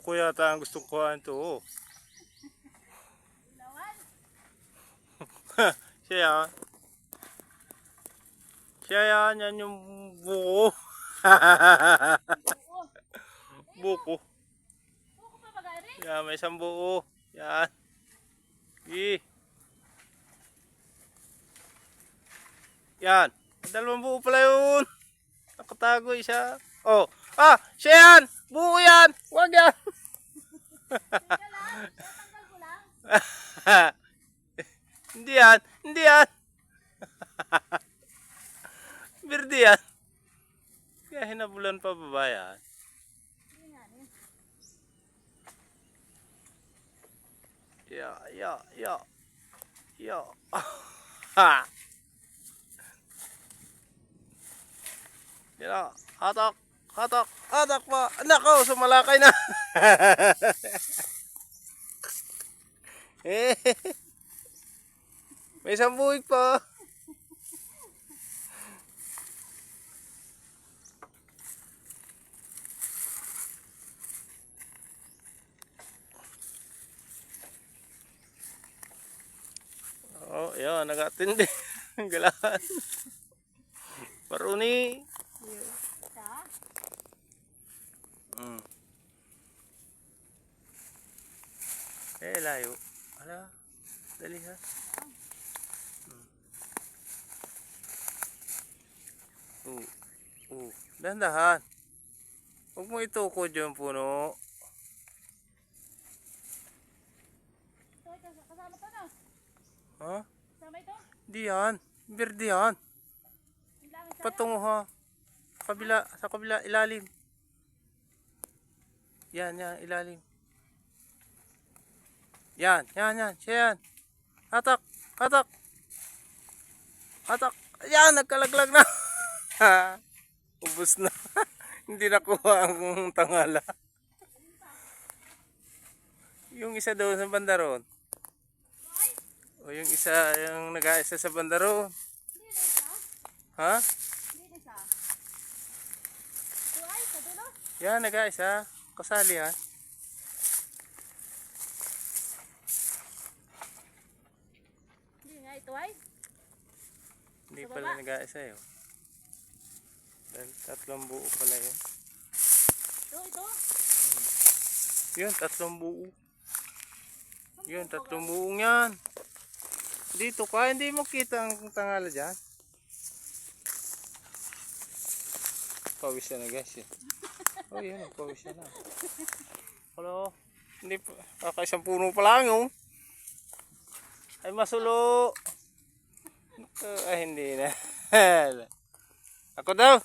Buko yata ang gustong kuhaan to. Oh. Siya. Siya yan yung buko. Buko. Yan, may isang buko. Yan. Yan. Dalawang buko pala yun. Nakatago isa. Oh. Ah! Siya yan! Buko yan! Huwag yan! Hindi yan. Hindi yan. Birdi yan. Kaya hinabulan pa baba yan. Ya. Ha. Yan. Hatak. Hatak. Hatak pa. Nako, sumalakay na. May isang buwig pa. Oh, yan, nagatindi. Ang galaan. Paruni. Layo. Hala, dali ha. Dahan-dahan. Huwag mo itukod yung puno. Kasama to na? Ha? Kasama ito? Di yan. Birdi yan. Patungo ha. Sa kabila, ilalim. Yan, ilalim. Yan. Siya yan. Hatak. Hatak. Yan, nagkalaglag na. Ubus na. Hindi nakuha ang tangala. Yung isa doon sa bandaron. O yung isa, yung nag-aisa sa bandaron. Ha? Yan, nag-aisa. Kasali ha. Ito ay? Hindi pala nag-aisa yun. Dahil tatlong buo pala yun. Ito? Yun, tatlong buo. Yun, tatlong buong yan. Dito ka, hindi mo kita ang tangala dyan. Pawis na guys yun. Oh yun, pawis na. Hello. Hindi pa, kakaisang puno pa lang yung. Ay masulo. Ay hindi na. Ako daw.